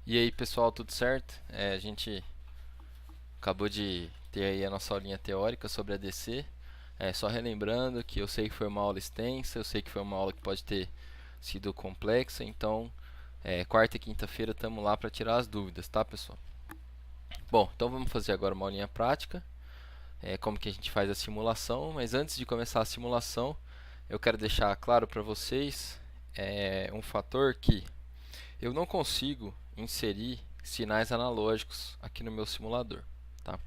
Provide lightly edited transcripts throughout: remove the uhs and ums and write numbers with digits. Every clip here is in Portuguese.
E aí pessoal, tudo certo? A gente acabou de ter aí a nossa aulinha teórica sobre ADC. Só relembrando que eu sei que foi uma aula extensa, eu sei que foi uma aula que pode ter sido complexa, então quarta e quinta-feira estamos lá para tirar as dúvidas, tá pessoal? Bom, então vamos fazer agora uma aulinha prática, como que a gente faz a simulação, mas antes de começar a simulação, eu quero deixar claro para vocês um fator que eu não consigo inserir sinais analógicos aqui no meu simulador, tá?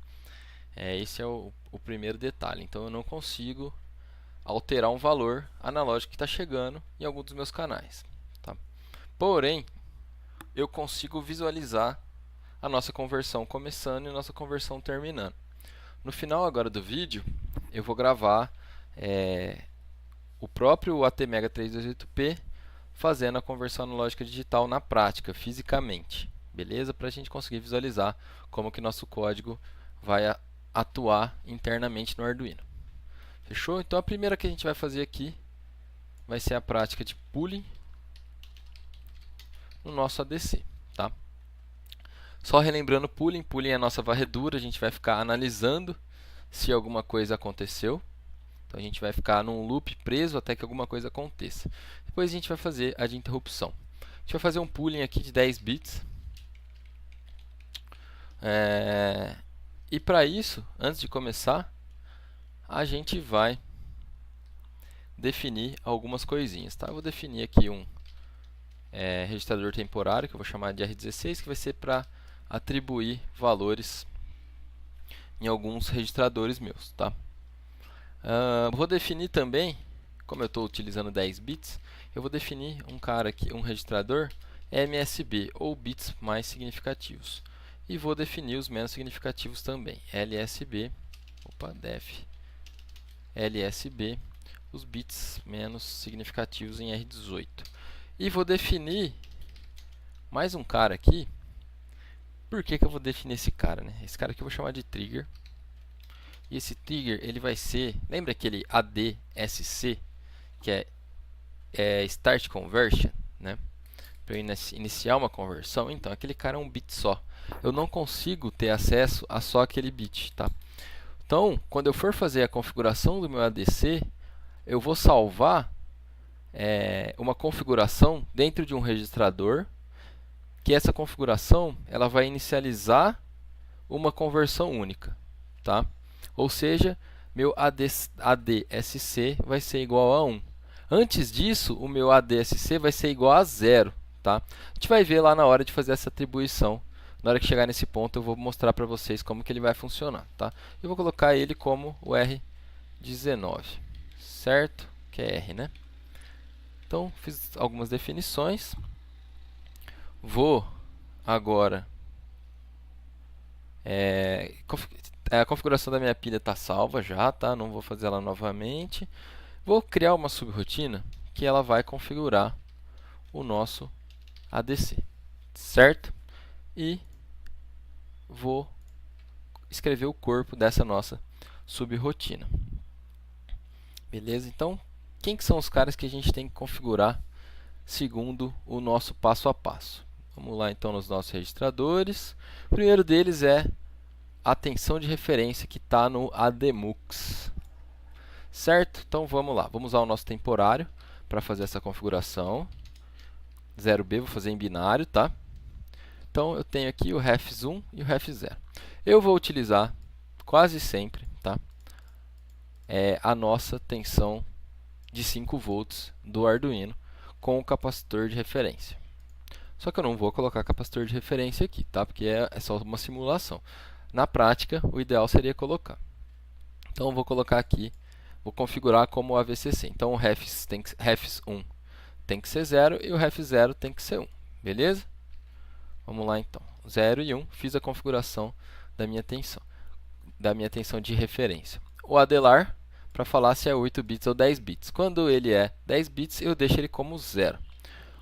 Esse é o primeiro detalhe. Então eu não consigo alterar um valor analógico que está chegando em algum dos meus canais, tá? Porém, eu consigo visualizar a nossa conversão começando e a nossa conversão terminando. No final agora do vídeo, eu vou gravar o próprio ATmega 328P fazendo a conversão analógica digital na prática, fisicamente. Beleza? Para a gente conseguir visualizar como que nosso código vai atuar internamente no Arduino. Fechou? Então a primeira que a gente vai fazer aqui vai ser a prática de pooling no nosso ADC. Tá? Só relembrando pooling, pooling é a nossa varredura, a gente vai ficar analisando se alguma coisa aconteceu. Então a gente vai ficar num loop preso até que alguma coisa aconteça. Depois a gente vai fazer a de interrupção. A gente vai fazer um pooling aqui de 10 bits. E para isso, antes de começar, a gente vai definir algumas coisinhas. Tá? Eu vou definir aqui um registrador temporário, que eu vou chamar de R16, que vai ser para atribuir valores em alguns registradores meus. Tá? Vou definir também, como eu estou utilizando 10 bits, eu vou definir um cara aqui, um registrador MSB, ou bits mais significativos. E vou definir os menos significativos também, LSB, def LSB, os bits menos significativos em R18. E vou definir mais um cara aqui. Por que eu vou definir esse cara? Né? Esse cara aqui eu vou chamar de trigger. E esse trigger ele vai ser, lembra aquele ADSC, que é Start Conversion, né? Para eu iniciar uma conversão, então aquele cara é um bit só. Eu não consigo ter acesso a só aquele bit, tá? Então, quando eu for fazer a configuração do meu ADC, eu vou salvar uma configuração dentro de um registrador, que essa configuração ela vai inicializar uma conversão única, tá? Ou seja, meu ADSC vai ser igual a 1. Antes disso, o meu ADSC vai ser igual a 0. Tá? A gente vai ver lá na hora de fazer essa atribuição. Na hora que chegar nesse ponto, eu vou mostrar para vocês como que ele vai funcionar. Tá? Eu vou colocar ele como o R19, certo? Que é R, né? Então, fiz algumas definições. Vou agora... a configuração da minha pilha está salva já, tá? Não vou fazer ela novamente. Vou criar uma subrotina que ela vai configurar o nosso ADC, certo? E vou escrever o corpo dessa nossa subrotina. Beleza? Então, quem que são os caras que a gente tem que configurar segundo o nosso passo a passo? Vamos lá então nos nossos registradores. O primeiro deles é a tensão de referência que está no ADMUX. Certo? Então vamos lá. Vamos usar o nosso temporário para fazer essa configuração. 0B, vou fazer em binário, tá? Então eu tenho aqui o ref1 e o ref0. Eu vou utilizar quase sempre, tá? A nossa tensão de 5 volts do Arduino com o capacitor de referência. Só que eu não vou colocar capacitor de referência aqui, tá? Porque é só uma simulação. Na prática, o ideal seria colocar. Então eu vou colocar aqui, vou configurar como AVCC. Então o refs1 tem que ser 0 e o ref0 tem que ser 1. Beleza? Vamos lá então. 0 e 1, fiz a configuração da minha tensão de referência. O adelar, para falar se é 8 bits ou 10 bits. Quando ele é 10 bits, eu deixo ele como 0.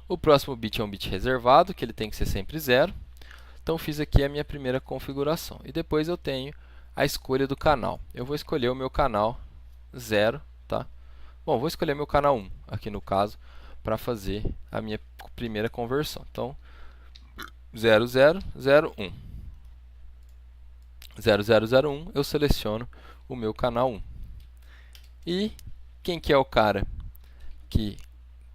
O próximo bit é um bit reservado, que ele tem que ser sempre 0. Então fiz aqui a minha primeira configuração. E depois eu tenho a escolha do canal. Eu vou escolher o meu canal 0, tá? Bom, vou escolher meu canal 1, aqui no caso, para fazer a minha primeira conversão. Então, 0001. 0001, eu seleciono o meu canal 1. E quem que é o cara que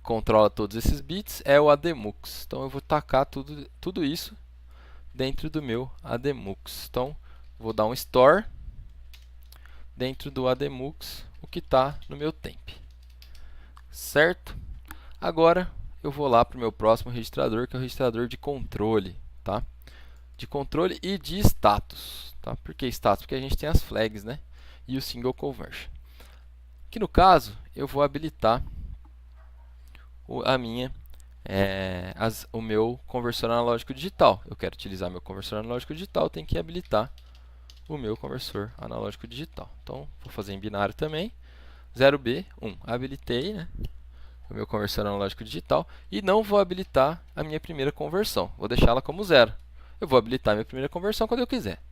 controla todos esses bits? É o ADMUX. Então eu vou tacar tudo isso dentro do meu ADMUX. Então vou dar um store dentro do ADMUX o que está no meu temp. Certo? Agora eu vou lá para o meu próximo registrador, que é o registrador de controle, tá? De controle e de status, tá? Por que status? Porque a gente tem as flags, né? E o single conversion. Que no caso eu vou habilitar o meu conversor analógico digital. Eu quero utilizar meu conversor analógico digital, tenho que habilitar o meu conversor analógico digital. Então vou fazer em binário também. 0B, 1. Habilitei, né, o meu conversor analógico digital e não vou habilitar a minha primeira conversão. Vou deixá-la como 0. Eu vou habilitar a minha primeira conversão quando eu quiser.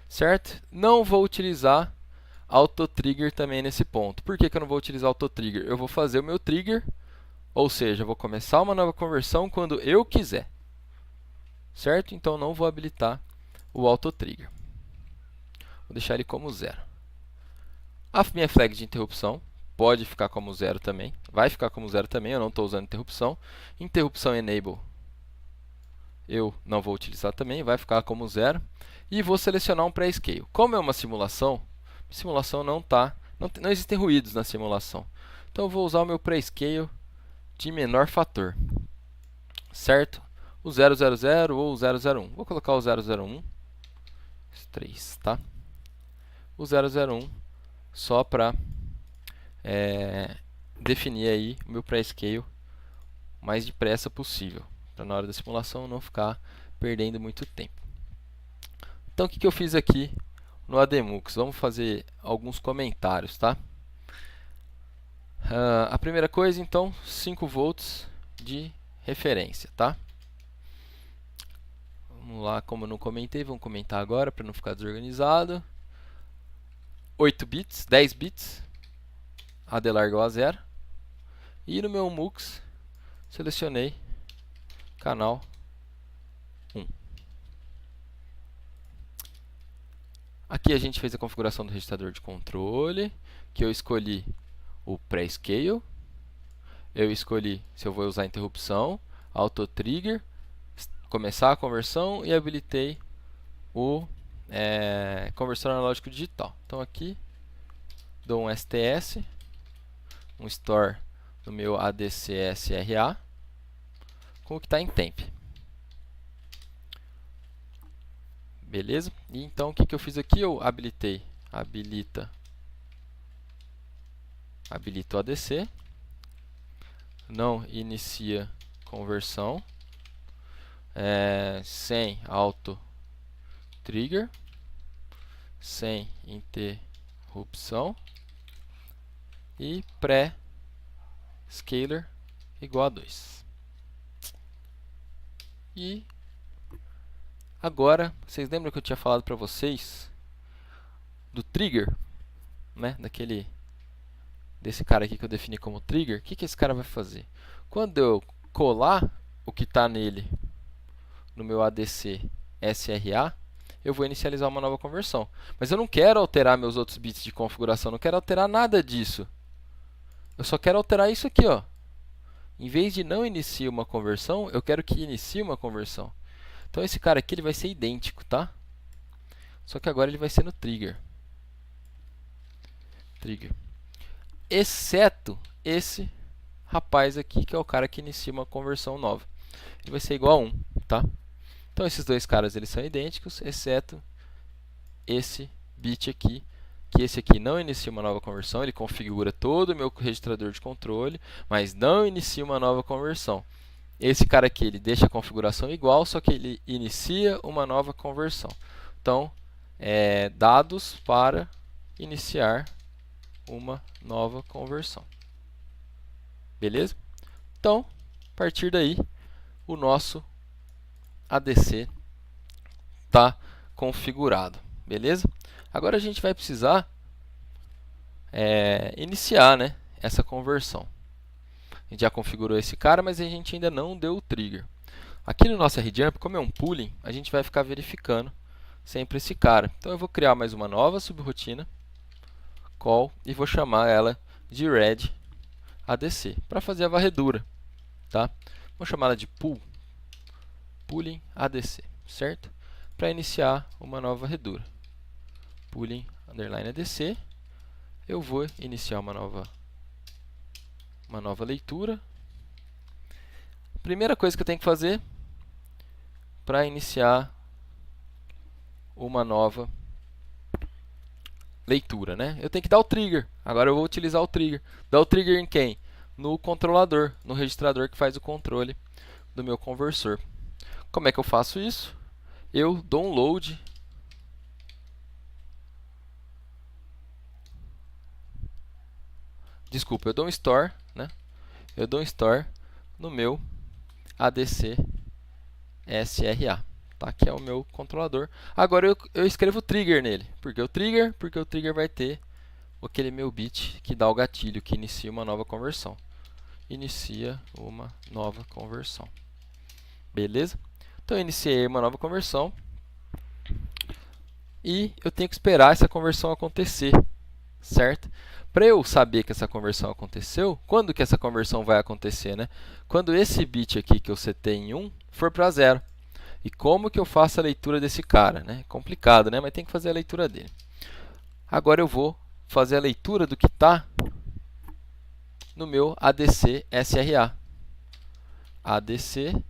Certo? Não vou utilizar AutoTrigger também nesse ponto. Por que eu não vou utilizar AutoTrigger? Eu vou fazer o meu trigger, ou seja, eu vou começar uma nova conversão quando eu quiser. Certo? Então não vou habilitar o AutoTrigger. Vou deixar ele como 0. A minha flag de interrupção pode ficar como 0 também. Vai ficar como 0 também, eu não estou usando interrupção. Interrupção enable eu não vou utilizar também, vai ficar como 0. E vou selecionar um pré-scale. Como é uma simulação, não existem ruídos na simulação. Então eu vou usar o meu pré-scale de menor fator. Certo? O 000 ou o 001. Vou colocar o 001. 3, tá? O 001 só para definir aí o meu pré-scale o mais depressa possível, para na hora da simulação não ficar perdendo muito tempo. Então o que eu fiz aqui no ADMUX? Vamos fazer alguns comentários, tá? A primeira coisa, então, 5 volts de referência, tá? Vamos lá, como eu não comentei, vamos comentar agora para não ficar desorganizado. 8 bits, 10 bits, AD largou a 0. E no meu MUX, selecionei canal 1. Aqui a gente fez a configuração do registrador de controle, que eu escolhi o pré-scale, eu escolhi se eu vou usar interrupção, auto-trigger, começar a conversão e habilitei o conversor analógico digital. Então aqui dou um STS, um store no meu ADCSRA com o que está em temp. Beleza? E então o que eu fiz aqui? Eu habilito o ADC, não inicia conversão, sem auto trigger, sem interrupção e pré-scaler igual a 2. E agora, vocês lembram que eu tinha falado para vocês do trigger, né? Desse cara aqui que eu defini como trigger. O que esse cara vai fazer? Quando eu colar o que está nele no meu ADC SRA, eu vou inicializar uma nova conversão. Mas eu não quero alterar meus outros bits de configuração, não quero alterar nada disso. Eu só quero alterar isso aqui, ó. Em vez de não iniciar uma conversão, eu quero que inicie uma conversão. Então esse cara aqui ele vai ser idêntico, tá? Só que agora ele vai ser no trigger. Exceto esse rapaz aqui, que é o cara que inicia uma conversão nova. Ele vai ser igual a 1, tá? Então esses dois caras eles são idênticos, exceto esse bit aqui, que esse aqui não inicia uma nova conversão, ele configura todo o meu registrador de controle, mas não inicia uma nova conversão. Esse cara aqui ele deixa a configuração igual, só que ele inicia uma nova conversão. Então, dados para iniciar uma nova conversão. Beleza? Então, a partir daí, o nosso ADC está configurado. Beleza? Agora a gente vai precisar iniciar, né, essa conversão. A gente já configurou esse cara, mas a gente ainda não deu o trigger. Aqui no nosso RJump, como é um pooling, a gente vai ficar verificando sempre esse cara. Então eu vou criar mais uma nova subrotina, call, e vou chamar ela de red ADC, para fazer a varredura. Tá? Vou chamar ela de pooling ADC, certo? Para iniciar uma nova varredura. Pooling underline ADC, eu vou iniciar uma nova leitura. Primeira coisa que eu tenho que fazer para iniciar uma nova leitura, né? Eu tenho que dar o trigger. Agora eu vou utilizar o trigger. Dar o trigger em quem? No controlador, no registrador que faz o controle do meu conversor. Como é que eu faço isso? Eu dou um load. Desculpa, eu dou um store, né? Eu dou um store no meu ADC SRA, tá? Que é o meu controlador. Agora eu escrevo trigger nele. Por que o trigger? Porque o trigger vai ter aquele meu bit que dá o gatilho, que inicia uma nova conversão. Inicia uma nova conversão. Beleza? Então eu iniciei uma nova conversão. E eu tenho que esperar essa conversão acontecer, certo? Para eu saber que essa conversão aconteceu, quando que essa conversão vai acontecer, né? Quando esse bit aqui que eu setei em 1 for para 0. E como que eu faço a leitura desse cara, né? Complicado, né? Mas tem que fazer a leitura dele. Agora eu vou fazer a leitura do que está no meu ADC SRA. ADC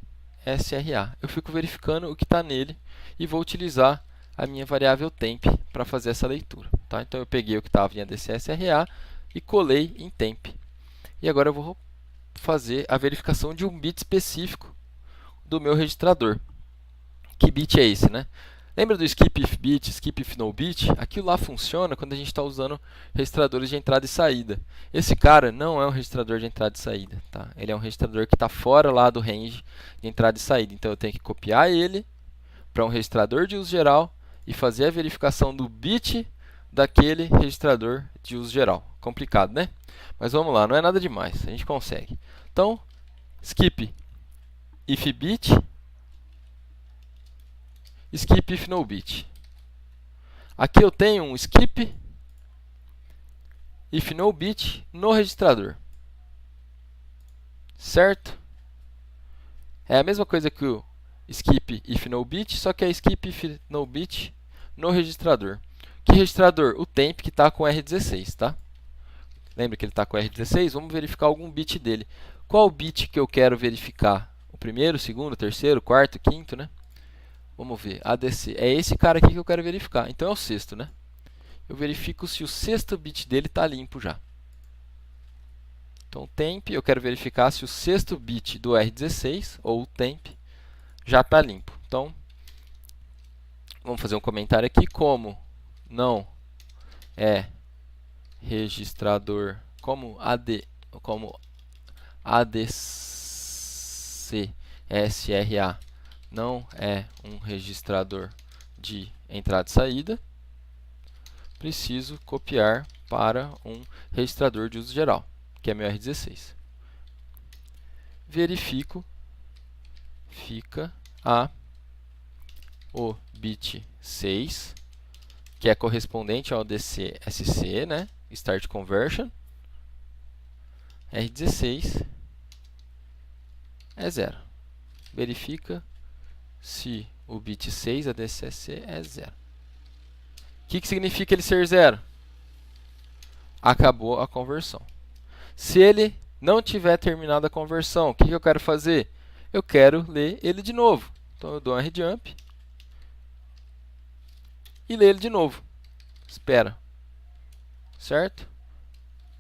SRA. Eu fico verificando o que está nele e vou utilizar a minha variável temp para fazer essa leitura. Tá? Então eu peguei o que estava em ADC SRA e colei em temp. E agora eu vou fazer a verificação de um bit específico do meu registrador. Que bit é esse, né? Lembra do skip if bit, skip if no bit? Aquilo lá funciona quando a gente está usando registradores de entrada e saída. Esse cara não é um registrador de entrada e saída. Tá? Ele é um registrador que está fora lá do range de entrada e saída. Então eu tenho que copiar ele para um registrador de uso geral e fazer a verificação do bit daquele registrador de uso geral. Complicado, né? Mas vamos lá, não é nada demais, a gente consegue. Então, skip if bit, skip if no bit. Aqui eu tenho um skip if no bit no registrador. Certo? É a mesma coisa que o skip if no bit, só que é skip if no bit no registrador. Que registrador? O temp que está com R16, tá? Lembra que ele está com R16? Vamos verificar algum bit dele. Qual o bit que eu quero verificar? O primeiro, o segundo, o terceiro, o quarto, o quinto, né? Vamos ver. ADC. É esse cara aqui que eu quero verificar. Então é o sexto, né? Eu verifico se o sexto bit dele está limpo já. Então, temp, eu quero verificar se o sexto bit do R16, ou o temp, já está limpo. Então, vamos fazer um comentário aqui. Como não é registrador, como ADC SRA não é um registrador de entrada e saída, preciso copiar para um registrador de uso geral, que é meu R16. Verifico, fica o bit 6, que é correspondente ao DCSC, né? Start Conversion, R16 é 0. Verifica se o bit 6, a DCSC, é 0. O que significa ele ser 0? Acabou a conversão. Se ele não tiver terminado a conversão, o que eu quero fazer? Eu quero ler ele de novo. Então eu dou um RJump e leio ele de novo. Espera. Certo?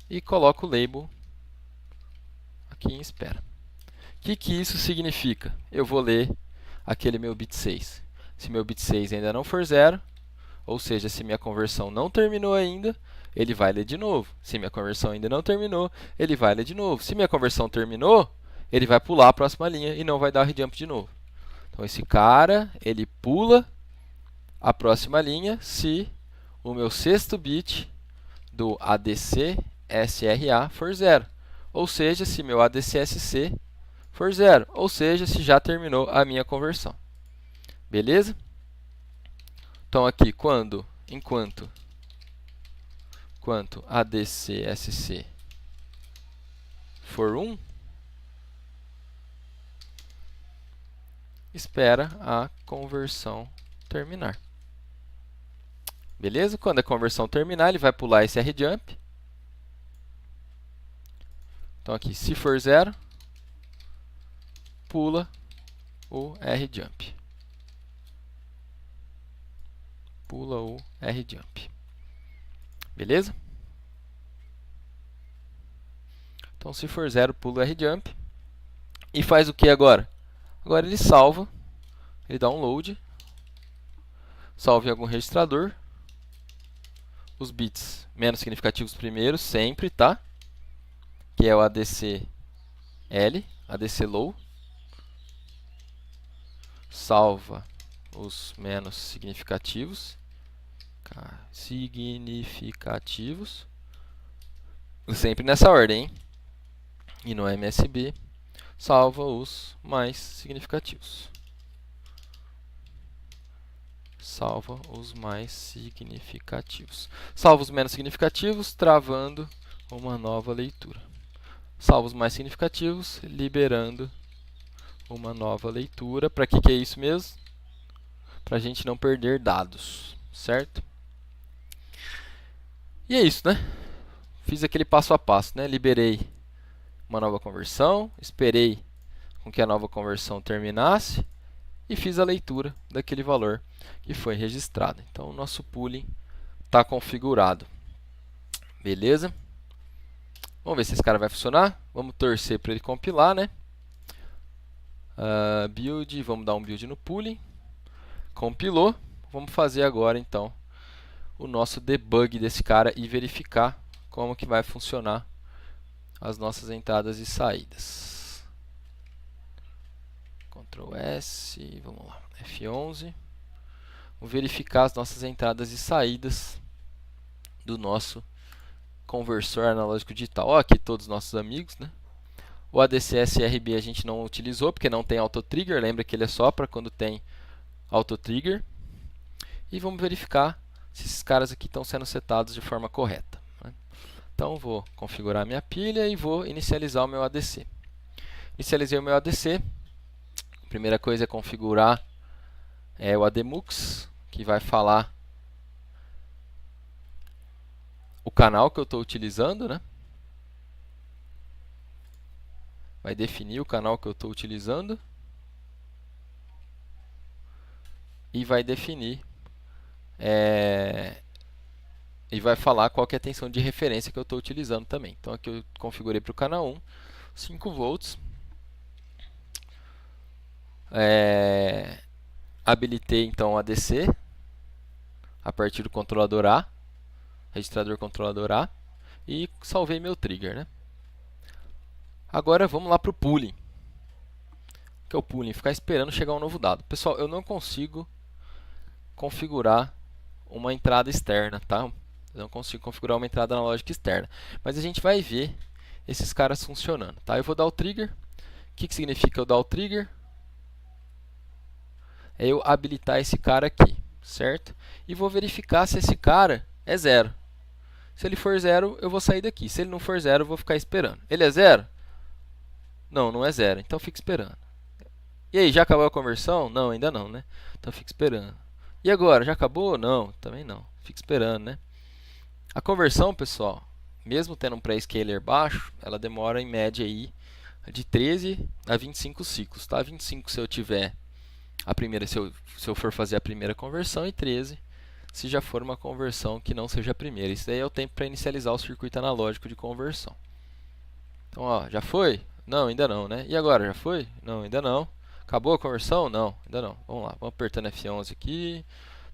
E coloco o label aqui em espera. O que isso significa? Eu vou ler aquele meu bit 6. Se meu bit 6 ainda não for 0, ou seja, se minha conversão não terminou ainda, ele vai ler de novo. Se minha conversão ainda não terminou, ele vai ler de novo. Se minha conversão terminou, ele vai pular a próxima linha e não vai dar o RJump de novo. Então esse cara, ele pula a próxima linha se o meu sexto bit do ADC SRA for 0. Ou seja, se meu ADCSC for 0, ou seja, se já terminou a minha conversão. Beleza? Então aqui, enquanto ADC-SC for 1, espera a conversão terminar. Beleza? Quando a conversão terminar, ele vai pular esse RJump. Então aqui, se for 0, pula o RJump. Pula o RJump. Beleza? Então, se for 0, pula o RJump. E faz o que agora? Agora ele salva, ele dá um load, salva em algum registrador, os bits menos significativos primeiros, sempre, tá? Que é o ADC L, ADC low, salva os menos significativos, sempre nessa ordem, hein? E no MSB, salva os mais significativos. Salva os mais significativos. Salva os menos significativos, travando uma nova leitura. Salva os mais significativos, liberando uma nova leitura. Para que é isso mesmo? Para a gente não perder dados, certo? E é isso, né? Fiz aquele passo a passo, né? Liberei uma nova conversão, esperei com que a nova conversão terminasse e fiz a leitura daquele valor que foi registrado. Então, o nosso pooling está configurado. Beleza? Vamos ver se esse cara vai funcionar. Vamos torcer para ele compilar, né? Build, vamos dar um build no pooling. Compilou. Vamos fazer agora, então, o nosso debug desse cara e verificar como que vai funcionar as nossas entradas e saídas. Ctrl S, vamos lá, F11. Vamos verificar as nossas entradas e saídas do nosso conversor analógico digital. Ó, aqui todos os nossos amigos, né? O ADC-SRB a gente não utilizou porque não tem auto-trigger. Lembra que ele é só para quando tem auto-trigger. E vamos verificar se esses caras aqui estão sendo setados de forma correta, né? Então, vou configurar minha pilha e vou inicializar o meu ADC. Inicializei o meu ADC. A primeira coisa é configurar o ADMUX, que vai falar o canal que eu estou utilizando, né? Vai definir o canal que eu estou utilizando. E vai definir e vai falar qual que é a tensão de referência que eu estou utilizando também. Então aqui eu configurei para o canal 1, 5 volts. Habilitei então o ADC a partir do controlador A, registrador controlador A, e salvei meu trigger, né? Agora vamos lá para o pooling. O que é o pooling? Ficar esperando chegar um novo dado. Pessoal, eu não consigo configurar uma entrada externa, tá? Eu não consigo configurar uma entrada analógica externa. Mas a gente vai ver esses caras funcionando, tá? Eu vou dar o trigger. O que significa eu dar o trigger? É eu habilitar esse cara aqui, certo? E vou verificar se esse cara é 0. Se ele for 0, eu vou sair daqui. Se ele não for 0, eu vou ficar esperando. Ele é 0? Não, não é 0. Então fica esperando. E aí, já acabou a conversão? Não, ainda não, né? Então fica esperando. E agora, já acabou? Não, também não. Fica esperando, né? A conversão, pessoal, mesmo tendo um pré-scaler baixo, ela demora em média aí de 13 a 25 ciclos, tá? 25 se eu tiver a primeira, se eu for fazer a primeira conversão, e 13 se já for uma conversão que não seja a primeira. Isso daí é o tempo para inicializar o circuito analógico de conversão. Então, ó, já foi? Não, ainda não, né? E agora, já foi? Não, ainda não. Acabou a conversão? Não, ainda não. Vamos lá, vamos apertando F11 aqui,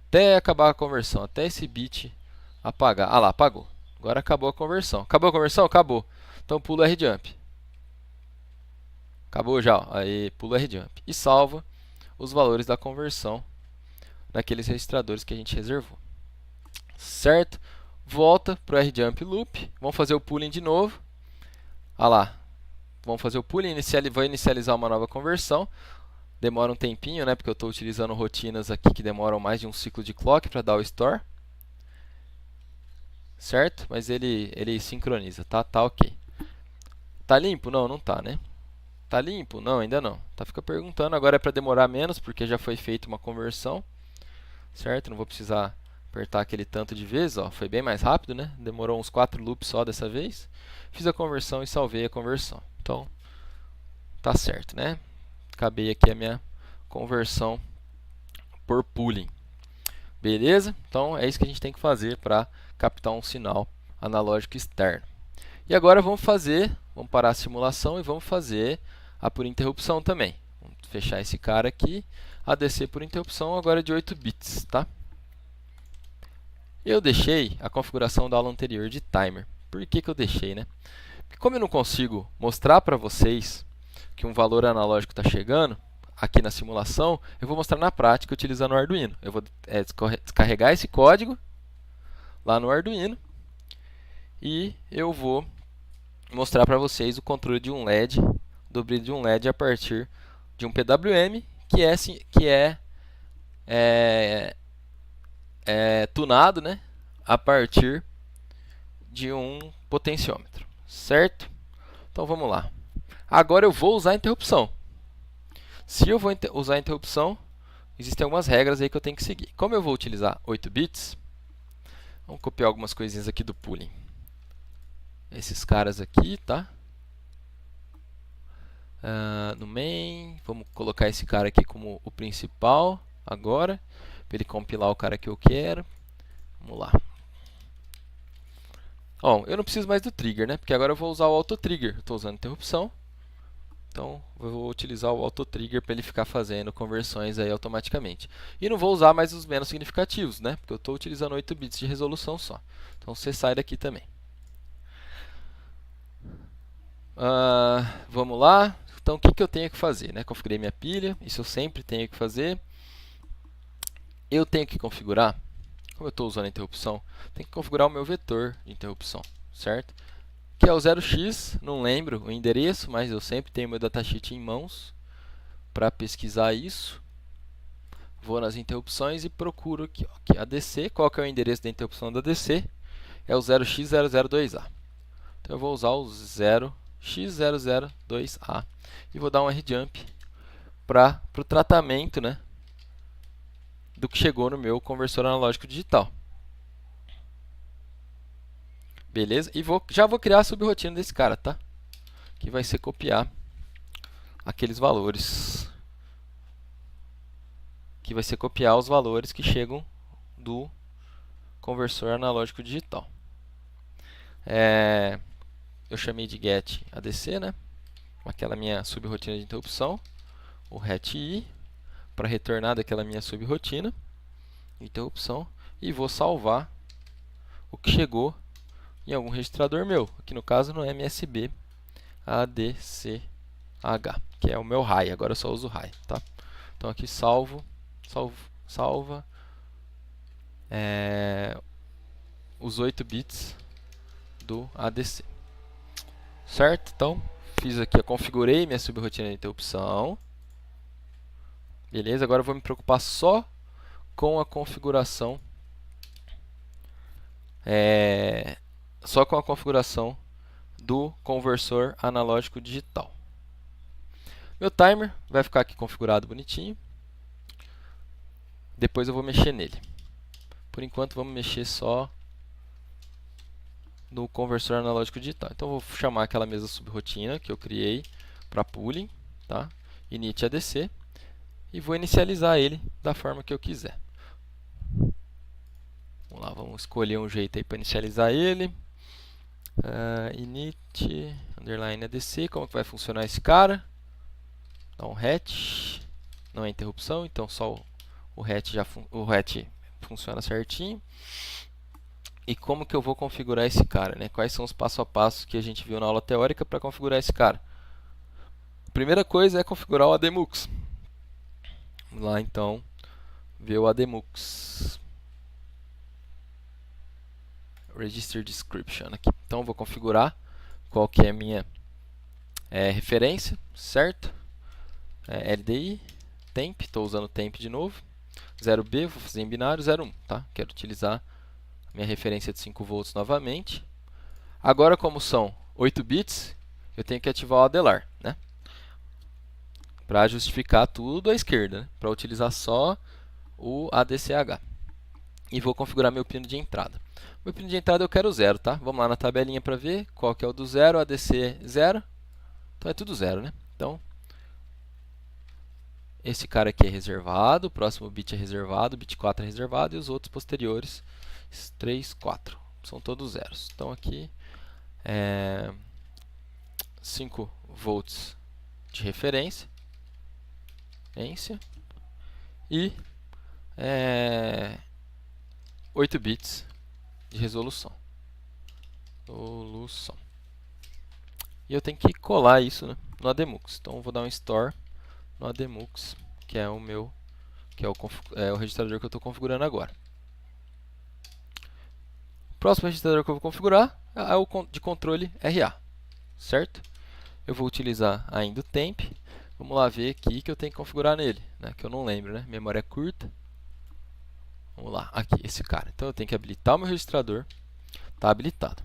até acabar a conversão, até esse bit apagar. Ah lá, apagou. Agora acabou a conversão. Acabou a conversão? Acabou. Então pula o RJump. Acabou já, ó. Aí pula o RJump. E salva os valores da conversão naqueles registradores que a gente reservou. Certo? Volta para o RJump loop. Vamos fazer o pooling de novo. Ah lá. vamos fazer o pooling, vou inicializar uma nova conversão. Demora um tempinho, né, porque eu estou utilizando rotinas aqui que demoram mais de um ciclo de clock para dar o store. Certo? Mas ele sincroniza, tá? Tá ok. Tá limpo? Não, não tá, né? Tá limpo? Não, ainda não. Tá, fica perguntando. Agora é para demorar menos, porque já foi feita uma conversão. Certo? Não vou precisar apertar aquele tanto de vezes, ó. Foi bem mais rápido, né? Demorou uns 4 loops só dessa vez. Fiz a conversão e salvei a conversão. Então, tá certo, né? Acabei aqui a minha conversão por pooling. Beleza? Então, é isso que a gente tem que fazer para captar um sinal analógico externo. E agora vamos parar a simulação e vamos fazer a por interrupção também. Vamos fechar esse cara aqui, ADC por interrupção agora de 8 bits, tá? Eu deixei a configuração da aula anterior de timer. Por que eu deixei, né? Porque como eu não consigo mostrar para vocês que um valor analógico está chegando aqui na simulação, eu vou mostrar na prática utilizando o Arduino. Eu vou descarregar esse código lá no Arduino e eu vou mostrar para vocês o controle de um LED, do brilho de um LED a partir de um PWM que é tunado, né, a partir de um potenciômetro, certo? Então vamos lá. Agora eu vou usar a interrupção. Se eu vou usar a interrupção, existem algumas regras aí que eu tenho que seguir. Como eu vou utilizar 8 bits, vamos copiar algumas coisinhas aqui do pooling. Esses caras aqui, tá? No main, vamos colocar esse cara aqui como o principal agora, para ele compilar o cara que eu quero. Vamos lá. Bom, eu não preciso mais do trigger, né? Porque agora eu vou usar o auto trigger. Estou usando interrupção, então eu vou utilizar o auto trigger para ele ficar fazendo conversões aí automaticamente. E não vou usar mais os menos significativos, né? Porque eu estou utilizando 8 bits de resolução só. Então você sai daqui também. Vamos lá. Então, o que eu tenho que fazer, né? Configurei minha pilha, isso eu sempre tenho que fazer. Eu tenho que configurar, como eu estou usando a interrupção, tenho que configurar o meu vetor de interrupção, certo? Que é o 0x, não lembro o endereço, mas eu sempre tenho meu datasheet em mãos para pesquisar isso. Vou nas interrupções e procuro aqui, ó, aqui ADC. Qual que é o endereço da interrupção da ADC? É o 0x002A. Então eu vou usar o 0x002A e vou dar um rjump para o tratamento, né, do que chegou no meu conversor analógico digital. Beleza? E já vou criar a subrotina desse cara, tá? Que vai ser copiar aqueles valores. Que vai ser copiar os valores que chegam do conversor analógico digital. Eu chamei de get ADC, né? Aquela minha subrotina de interrupção. O RETI para retornar daquela minha subrotina de interrupção. E vou salvar o que chegou em algum registrador meu. Aqui no caso no MSB ADCH, que é o meu high. Agora eu só uso high, tá? Então aqui salva os 8 bits do ADC. Certo? Então, fiz aqui, eu configurei minha subrotina de interrupção. Beleza? Agora eu vou me preocupar só com a configuração. Só com a configuração do conversor analógico digital. Meu timer vai ficar aqui configurado bonitinho. Depois eu vou mexer nele. Por enquanto, vamos mexer só no conversor analógico digital. Então, eu vou chamar aquela mesma subrotina que eu criei para pooling, tá? Init ADC, e vou inicializar ele da forma que eu quiser. Vamos lá, vamos escolher um jeito aí para inicializar ele. Init underline ADC, como que vai funcionar esse cara? Dá um hatch, não é interrupção, então só o hatch funciona certinho. E como que eu vou configurar esse cara, né? Quais são os passo a passo que a gente viu na aula teórica para configurar esse cara? A primeira coisa é configurar o ADMUX. Vamos lá então ver o ADMUX. Register Description aqui. Então eu vou configurar qual que é a minha referência, certo? LDI, temp, estou usando temp de novo. 0B, vou fazer em binário, 0,1, tá? Quero utilizar minha referência de 5 volts novamente. Agora, como são 8 bits, eu tenho que ativar o adelar, né? Para justificar tudo à esquerda, né? Para utilizar só o ADCH. E vou configurar meu pino de entrada. Meu pino de entrada eu quero 0, tá? Vamos lá na tabelinha para ver qual que é o do 0, ADC 0. Então é tudo 0, né? Então, esse cara aqui é reservado, o próximo bit é reservado, o bit 4 é reservado e os outros posteriores, 3, 4, são todos zeros. Então aqui, 5 volts de referência e 8 bits de resolução. E eu tenho que colar isso, né, no ADMUX. Então eu vou dar um store no ADMUX, que é o meu, que é o registrador que eu estou configurando agora. O próximo registrador que eu vou configurar é o de controle RA, certo? Eu vou utilizar ainda o temp. Vamos lá ver aqui que eu tenho que configurar nele, né? Que eu não lembro, né? Memória curta. Vamos lá, aqui, esse cara. Então eu tenho que habilitar o meu registrador. Está habilitado.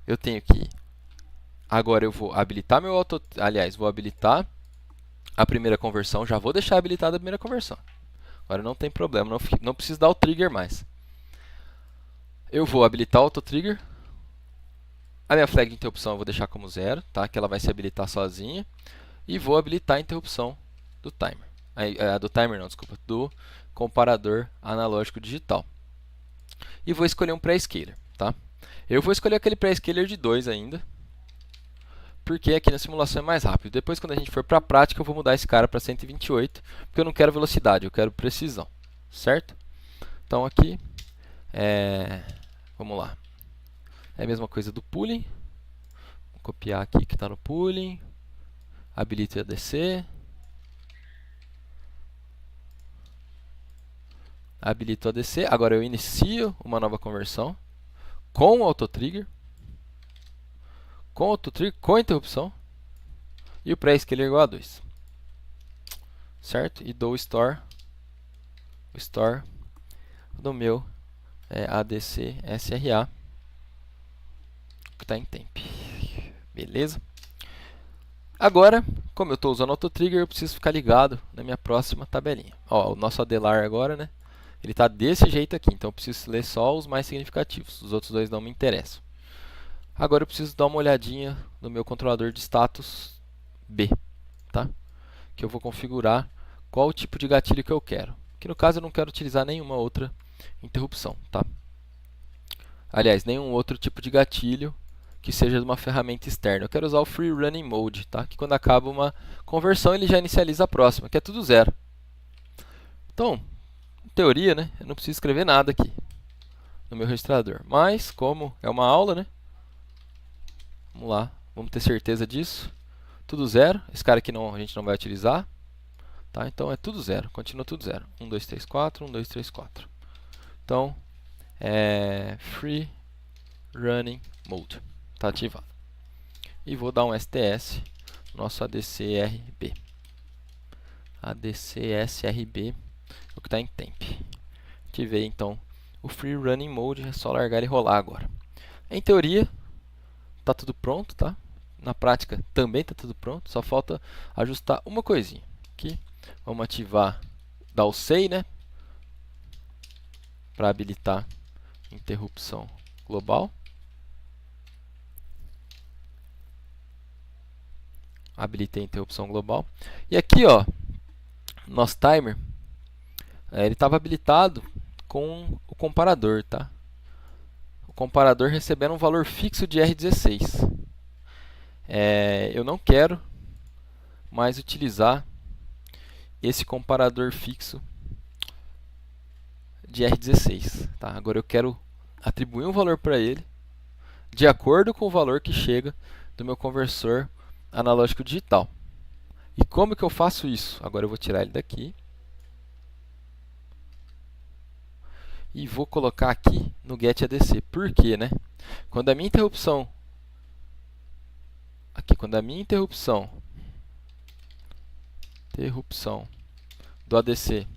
Eu tenho que... Agora eu vou habilitar meu auto... Aliás, vou habilitar a primeira conversão. Já vou deixar habilitada a primeira conversão. Agora não tem problema, não preciso dar o trigger mais. Eu vou habilitar o auto trigger. A minha flag de interrupção eu vou deixar como 0, tá? Que ela vai se habilitar sozinha. E vou habilitar a interrupção do timer. Do timer não, desculpa. Do comparador analógico digital. E vou escolher um pré-scaler, tá? Eu vou escolher aquele pré-scaler de 2 ainda. Porque aqui na simulação é mais rápido. Depois, quando a gente for para a prática, eu vou mudar esse cara para 128. Porque eu não quero velocidade, eu quero precisão. Certo? Então aqui, vamos lá. É a mesma coisa do pooling. Vou copiar aqui que está no pooling. Habilito o ADC. Habilito o ADC. Agora eu inicio uma nova conversão com o autotrigger. Com interrupção. E o pré-scaler igual a 2. Certo? E dou o store do meu ADC SRA, que está em temp. Beleza? Agora, como eu estou usando AutoTrigger, eu preciso ficar ligado na minha próxima tabelinha. Ó, o nosso adelar agora, né? Ele está desse jeito aqui, então eu preciso ler só os mais significativos. Os outros dois não me interessam. Agora eu preciso dar uma olhadinha no meu controlador de status B, tá? Que eu vou configurar qual o tipo de gatilho que eu quero. Que no caso eu não quero utilizar nenhuma outra interrupção, tá? Aliás, nenhum outro tipo de gatilho que seja de uma ferramenta externa. Eu quero usar o Free Running Mode, tá? Que quando acaba uma conversão ele já inicializa a próxima, que é tudo 0. Então, em teoria, né, eu não preciso escrever nada aqui no meu registrador. Mas, como é uma aula, né? Vamos lá, vamos ter certeza disso. Tudo 0. Esse cara aqui a gente não vai utilizar. Tá? Então é tudo 0, continua tudo 0. 1, 2, 3, 4, 1, 2, 3, 4. Então, Free Running Mode. Está ativado. E vou dar um STS no nosso ADC-RB. ADC-SRB, o que está em temp. Ativei então o Free Running Mode, é só largar ele rolar agora. Em teoria, está tudo pronto, tá? Na prática também está tudo pronto, só falta ajustar uma coisinha. Aqui, vamos ativar, dar o SEI, né? Para habilitar interrupção global. Habilitei a interrupção global. E aqui, ó, nosso timer, ele estava habilitado com o comparador, tá? O comparador recebendo um valor fixo de R16. Eu não quero mais utilizar esse comparador fixo de R16, tá? Agora eu quero atribuir um valor para ele de acordo com o valor que chega do meu conversor analógico digital. E como que eu faço isso? Agora eu vou tirar ele daqui e vou colocar aqui no getADC. Por quê, né? Quando a minha interrupção aqui quando a minha interrupção do ADC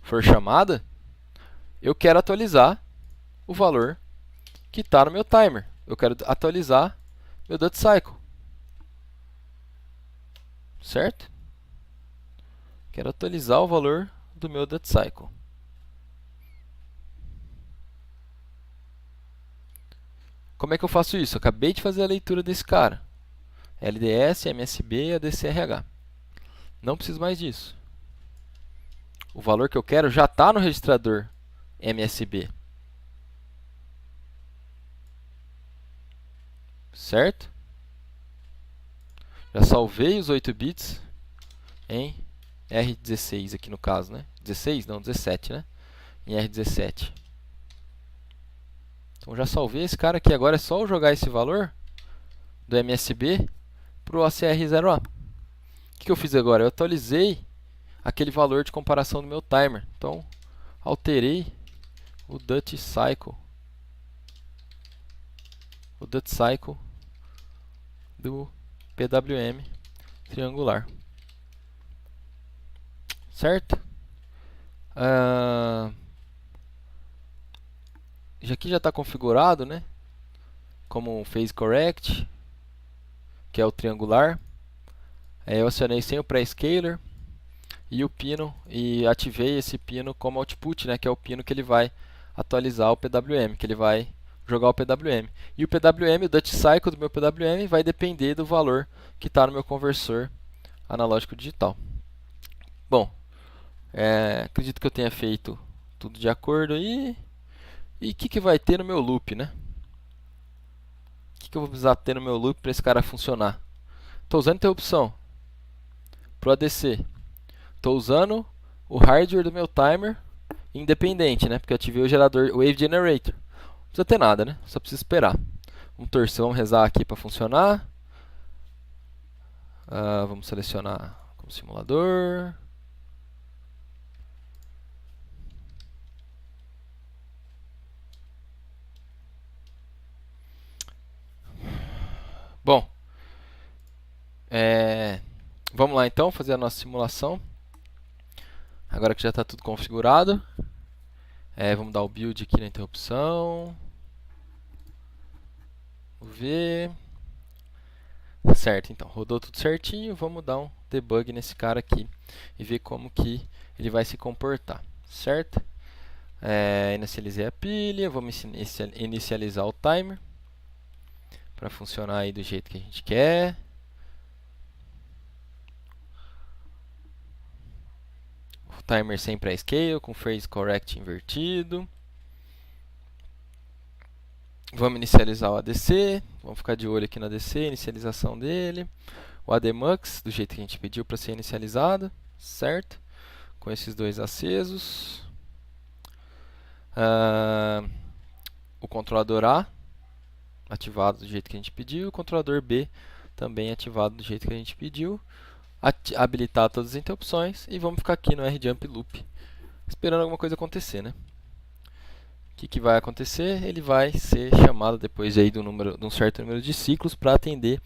for chamada, eu quero atualizar o valor que está no meu timer. Eu quero atualizar meu duty cycle. Certo? Quero atualizar o valor do meu duty cycle. Como é que eu faço isso? Eu acabei de fazer a leitura desse cara. LDS, MSB e ADCRH. Não preciso mais disso. O valor que eu quero já está no registrador MSB. Certo? Já salvei os 8 bits em R16 aqui no caso, né? 16? Não, 17, né? Em R17. Então já salvei esse cara aqui. Agora é só eu jogar esse valor do MSB para o ACR0A. O que eu fiz agora? Eu atualizei aquele valor de comparação do meu timer. Então, alterei o duty cycle. O duty cycle do PWM triangular. Certo? Aqui já está configurado, né? Como um phase correct, que é o triangular. Eu acionei sem o pré-scaler e o pino, e ativei esse pino como output, né? Que é o pino que ele vai atualizar o PWM, que ele vai jogar o PWM. E o PWM, o duty cycle do meu PWM, vai depender do valor que está no meu conversor analógico digital. Bom, acredito que eu tenha feito tudo de acordo aí. E o que vai ter no meu loop, né? O que eu vou precisar ter no meu loop para esse cara funcionar? Estou usando interrupção para o ADC. Estou usando o hardware do meu timer independente, né? Porque eu ativei o gerador, o Wave Generator. Não precisa ter nada, né? Só precisa esperar. Vamos torcer, vamos rezar aqui para funcionar. Vamos selecionar como simulador. Bom, vamos lá então fazer a nossa simulação. Agora que já está tudo configurado, vamos dar o build aqui na interrupção. Vamos ver. Certo, então, rodou tudo certinho. Vamos dar um debug nesse cara aqui e ver como que ele vai se comportar, certo? Inicializei a pilha, vamos inicializar o timer para funcionar aí do jeito que a gente quer. O timer sem pré-scale, com phase correct invertido. Vamos inicializar o ADC, vamos ficar de olho aqui no ADC, inicialização dele. O ADMux, do jeito que a gente pediu para ser inicializado, certo? Com esses dois acesos. O controlador A, ativado do jeito que a gente pediu. O controlador B, também ativado do jeito que a gente pediu. Habilitar todas as interrupções e vamos ficar aqui no RJump Loop, esperando alguma coisa acontecer, né? O que vai acontecer? Ele vai ser chamado depois aí de um certo número de ciclos para atender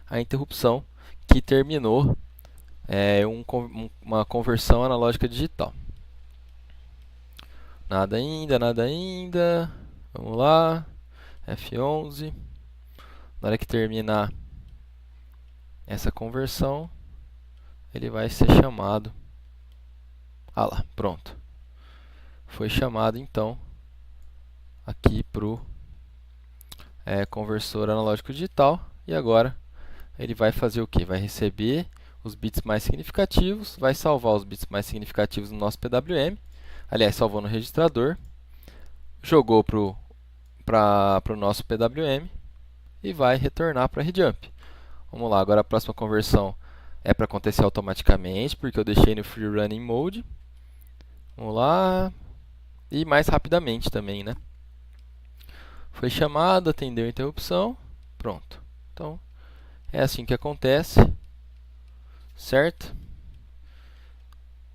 a interrupção que terminou uma conversão analógica digital. Nada ainda, nada ainda. Vamos lá. F11. Na hora que terminar essa conversão, ele vai ser chamado. Ah lá, pronto. Foi chamado então aqui para o conversor analógico digital. E agora ele vai fazer o que? Vai receber os bits mais significativos, vai salvar os bits mais significativos no nosso PWM. Aliás, salvou no registrador, jogou para o nosso PWM e vai retornar para a RJump. Vamos lá, agora a próxima conversão é para acontecer automaticamente, porque eu deixei no Free Running Mode. Vamos lá. E mais rapidamente também, né? Foi chamado, atendeu a interrupção, pronto. Então, é assim que acontece, certo?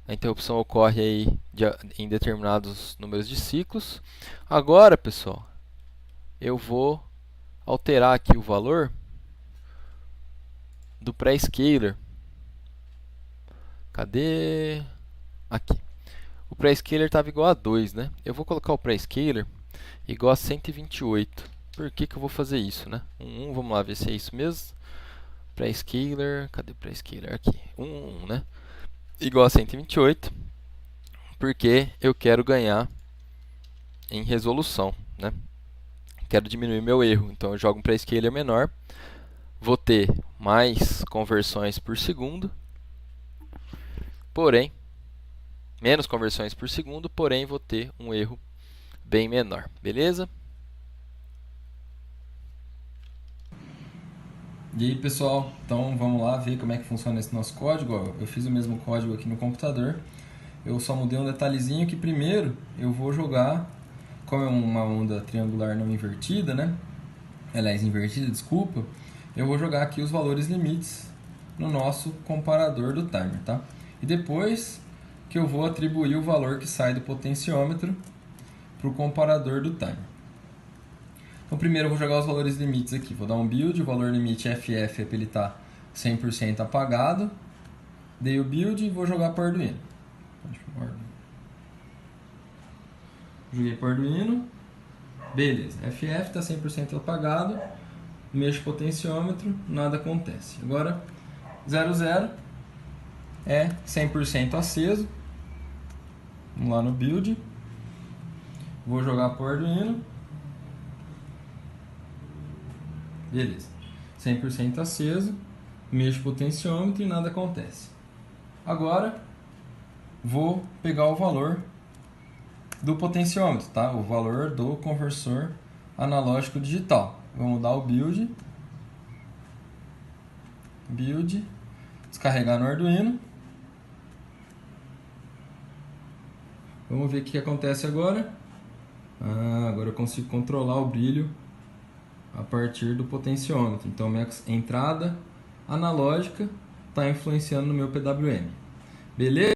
A interrupção ocorre aí em determinados números de ciclos. Agora, pessoal, eu vou alterar aqui o valor do pré-scaler. Cadê? Aqui. O pré-scaler estava igual a 2, né? Eu vou colocar o pré-scaler igual a 128. Por que que eu vou fazer isso, né? 1, vamos lá ver se é isso mesmo. Pré-scaler, cadê o pré-scaler? Aqui, 1, né? Igual a 128, porque eu quero ganhar em resolução, né? Quero diminuir meu erro, então eu jogo um pré-scaler menor. Vou ter mais conversões por segundo, porém, menos conversões por segundo, porém vou ter um erro bem menor, beleza? E aí pessoal, então vamos lá ver como é que funciona esse nosso código. Eu fiz o mesmo código aqui no computador, eu só mudei um detalhezinho que primeiro eu vou jogar, como é uma onda triangular não invertida, né? Aliás, invertida, desculpa. Eu vou jogar aqui os valores limites no nosso comparador do timer, tá? E depois que eu vou atribuir o valor que sai do potenciômetro para o comparador do timer. Então primeiro eu vou jogar os valores limites aqui. Vou dar um build, o valor limite FF é para ele estar 100% apagado. Dei o build e vou jogar para o Arduino. Joguei para o Arduino. Beleza, FF está 100% apagado. Mexo o potenciômetro, nada acontece. Agora 00 é 100% aceso. Vamos lá no build. Vou jogar para o Arduino. Beleza. 100% aceso. Mexo o potenciômetro e nada acontece. Agora vou pegar o valor do potenciômetro, tá? O valor do conversor analógico digital. Vamos dar o build. Build. Descarregar no Arduino. Vamos ver o que acontece agora. Agora eu consigo controlar o brilho a partir do potenciômetro. Então minha entrada analógica está influenciando no meu PWM. Beleza?